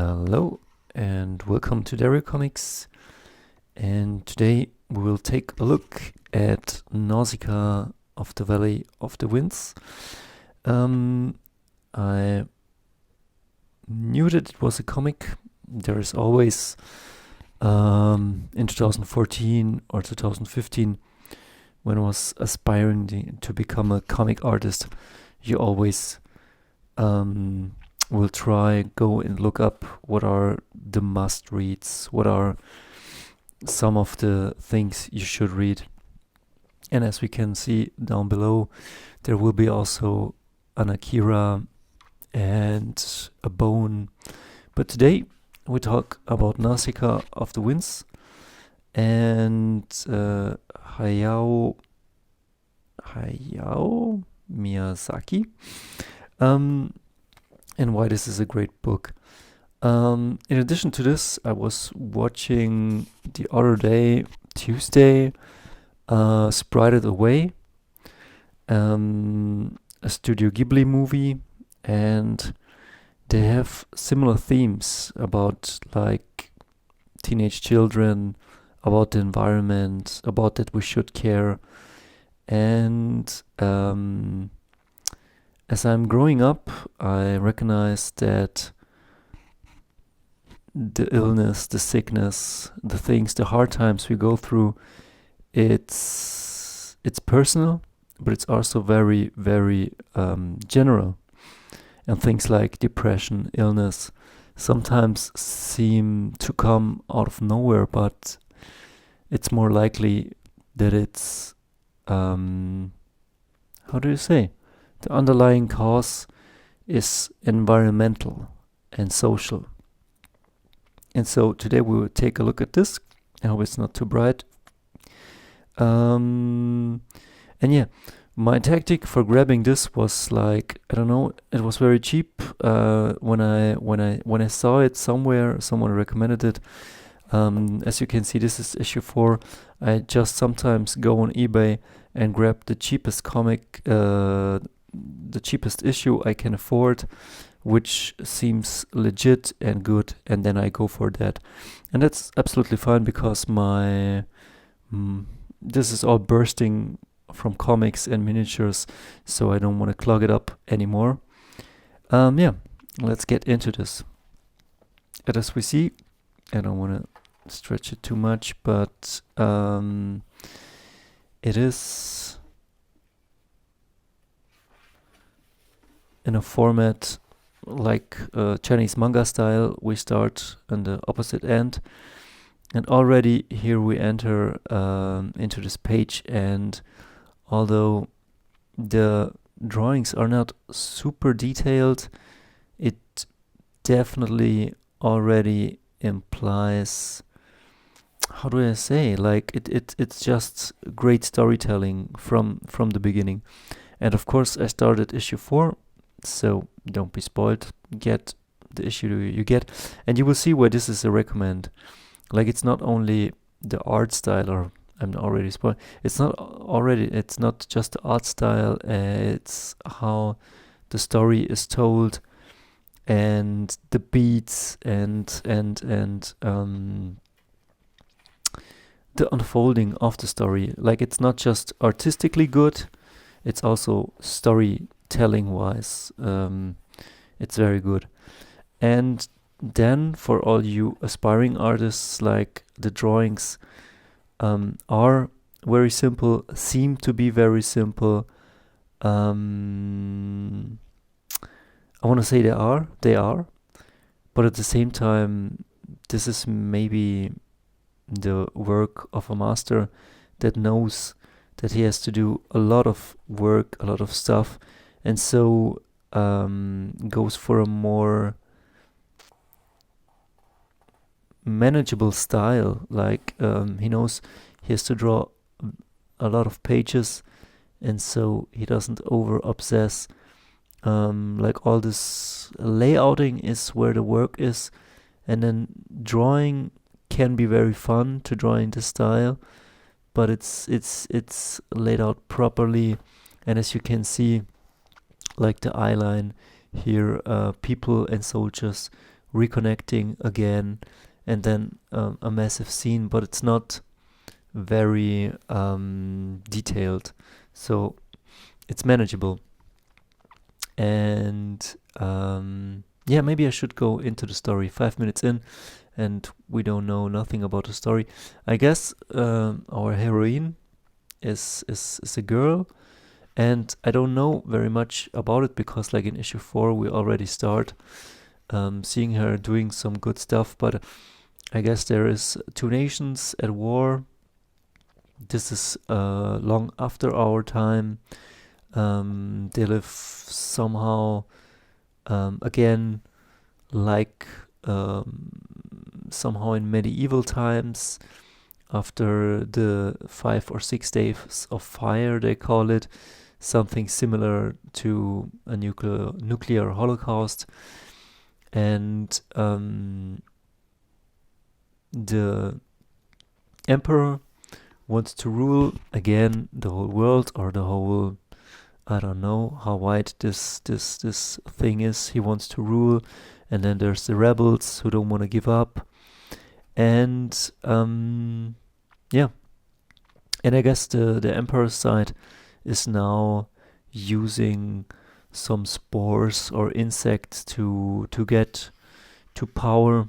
Hello and welcome to Dario Comics, and today we will take a look at Nausicaa of the Valley of the Winds. I knew that it was a comic. There is always in 2014 or 2015, when I was aspiring to become a comic artist, you always will go and look up what are the must reads, what are some of the things you should read. And as we can see down below, there will be also an Akira and a Bone. But today we talk about Nausicaä of the Winds and Hayao Miyazaki. And why this is a great book. In addition to this, I was watching the other day, Tuesday, Spirited Away, a Studio Ghibli movie, and they have similar themes about like teenage children, about the environment, about that we should care. And as I'm growing up, I recognize that the illness, the sickness, the things, the hard times we go through, it's personal, but it's also very, very general. And things like depression, illness, sometimes seem to come out of nowhere, but it's more likely that it's, how do you say? The underlying cause is environmental and social. And so today we will take a look at this. I hope it's not too bright. And yeah, my tactic for grabbing this was like, I don't know, it was very cheap. When I saw it somewhere, someone recommended it. As you can see, this is issue 4. I just sometimes go on eBay and grab the cheapest comic, the cheapest issue I can afford, which seems legit and good, and then I go for that. And that's absolutely fine because my this is all bursting from comics and miniatures, so I don't want to clog it up anymore. Yeah, let's get into this. And as we see, I don't want to stretch it too much, but it is in a format like Chinese manga style. We start on the opposite end, and already here we enter into this page, and although the drawings are not super detailed, it definitely already implies, how do I say, like it's just great storytelling from the beginning. And of course I started issue 4, so don't be spoiled. Get the issue you get, and you will see why this is a recommend. Like, it's not only the art style, or I'm already spoiled. It's not just the art style. It's how the story is told, and the beats, and the unfolding of the story. Like, it's not just artistically good; it's also storytelling wise. It's very good. And then for all you aspiring artists, like, the drawings are very simple, seem to be very simple. I want to say they are, but at the same time, this is maybe the work of a master that knows that he has to do a lot of work, a lot of stuff, and so goes for a more manageable style. Like, he knows he has to draw a lot of pages, and so he doesn't over obsess. Like, all this layouting is where the work is, and then drawing can be very fun to draw in this style, but it's laid out properly. And as you can see, like the eye line here, people and soldiers reconnecting again, and then a massive scene, but it's not very detailed, so it's manageable. And yeah, maybe I should go into the story. 5 minutes in, and we don't know nothing about the story. I guess our heroine is a girl, and I don't know very much about it because, like in issue 4, we already start seeing her doing some good stuff. But I guess there is two nations at war. This is long after our time. They live somehow again like somehow in medieval times, after the 5 or 6 days of fire, they call it, something similar to a nuclear holocaust. And the emperor wants to rule again the whole world, or the whole, I don't know how wide this thing is. He wants to rule, and then there's the rebels who don't want to give up, and yeah. And I guess the emperor's side is now using some spores or insects to get to power,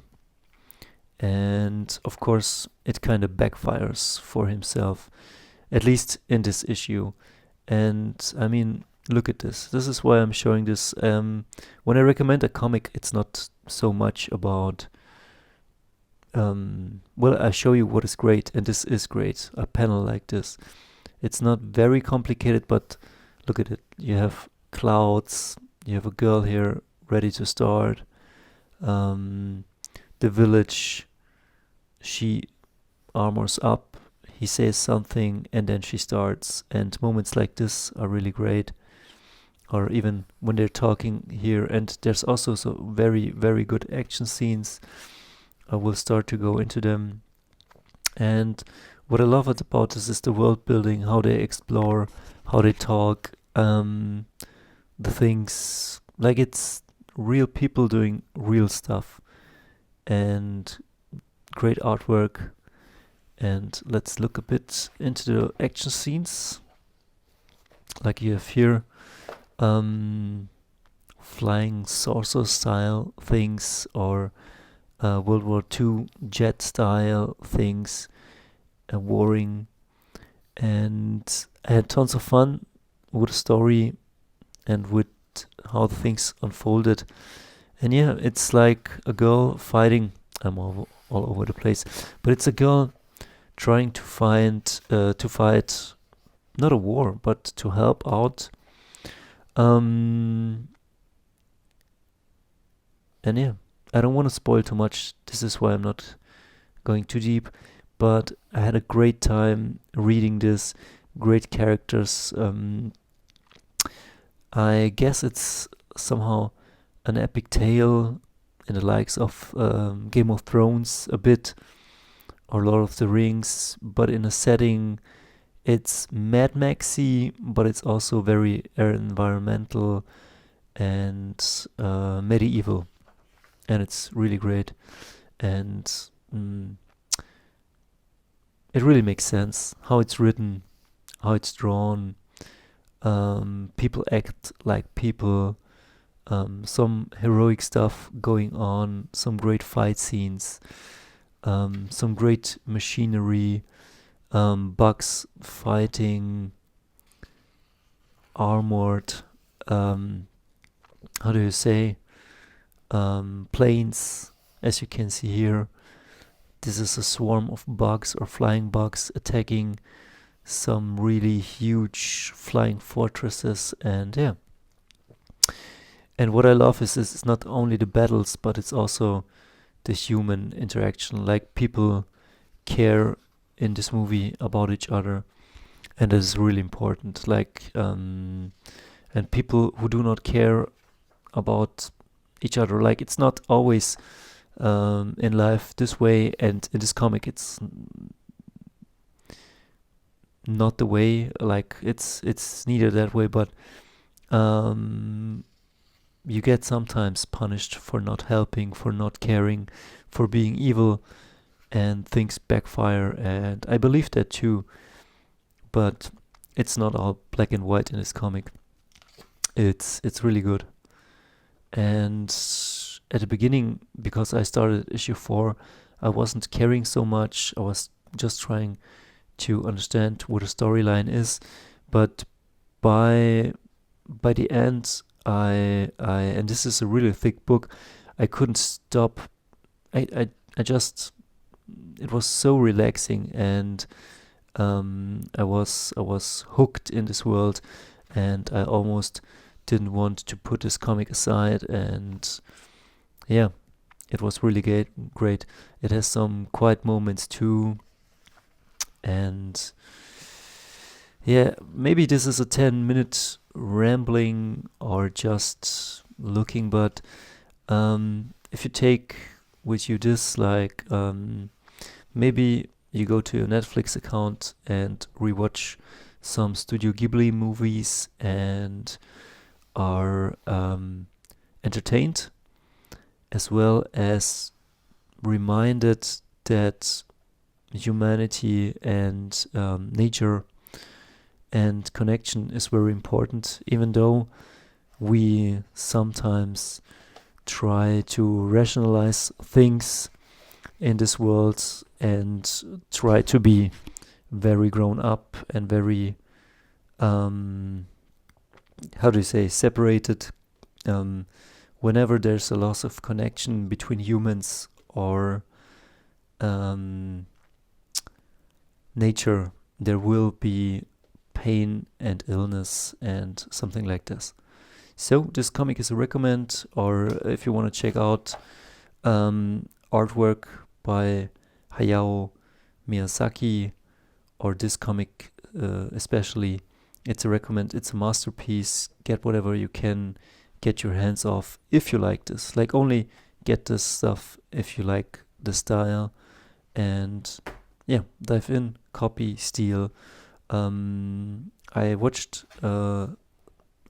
and of course it kind of backfires for himself, at least in this issue. And I mean, look at this. This is why I'm showing this. When I recommend a comic, it's not so much about well, I show you what is great, and this is great. A panel like this, it's not very complicated, but look at it. You have clouds, you have a girl here ready to start. The village, she armors up, he says something, and then she starts. And moments like this are really great. Or even when they're talking here, and there's also so very, very good action scenes. I will start to go into them. And what I love about this is the world building, how they explore, how they talk, the things, like it's real people doing real stuff, and great artwork. And let's look a bit into the action scenes. Like you have here, flying saucer style things, or World War II jet style things, warring. And I had tons of fun with the story and with how the things unfolded. And yeah, it's like a girl fighting. I'm all over the place, but it's a girl trying to fight not a war, but to help out. And yeah, I don't want to spoil too much. This is why I'm not going too deep. But I had a great time reading this. Great characters. I guess it's somehow an epic tale in the likes of Game of Thrones a bit, or Lord of the Rings, but in a setting, it's Mad Maxy, but it's also very environmental and medieval, and it's really great. And it really makes sense how it's written, how it's drawn. People act like people. Some heroic stuff going on, some great fight scenes, some great machinery, bugs fighting, armored, how do you say, planes, as you can see here. This is a swarm of bugs or flying bugs attacking some really huge flying fortresses. And yeah. And what I love is it's not only the battles, but it's also the human interaction. Like, people care in this movie about each other, and that is really important. Like, and people who do not care about each other, like, it's not always in life this way, and in this comic it's not the way. Like, it's neither that way, but you get sometimes punished for not helping, for not caring, for being evil, and things backfire, and I believe that too. But it's not all black and white in this comic. It's really good. And at the beginning, because I started issue 4, I wasn't caring so much. I was just trying to understand what a storyline is. But by the end, I and this is a really thick book, I couldn't stop. I just, it was so relaxing, and I was hooked in this world, and I almost didn't want to put this comic aside. And yeah, it was really great. It has some quiet moments too, and yeah, maybe this is a 10-minute rambling or just looking, but if you take with you this, like, maybe you go to your Netflix account and rewatch some Studio Ghibli movies and are entertained, as well as reminded that humanity and nature and connection is very important, even though we sometimes try to rationalize things in this world and try to be very grown up and very, how do you say, separated. Whenever there's a loss of connection between humans or nature, there will be pain and illness and something like this. So this comic is a recommend, or if you want to check out artwork by Hayao Miyazaki, or this comic especially, it's a recommend. It's a masterpiece. Get whatever you can get your hands off if you like this. Like, only get this stuff if you like the style, and yeah, dive in, copy, steal. I watched a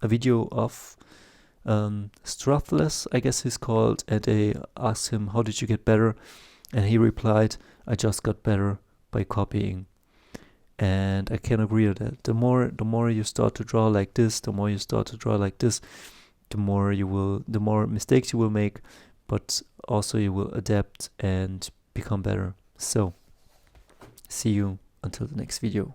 video of Struthless, I guess he's called, and they asked him, how did you get better? And he replied, I just got better by copying. And I can agree with that. The more you start to draw like this, the more mistakes you will make, but also you will adapt and become better. So, see you until the next video.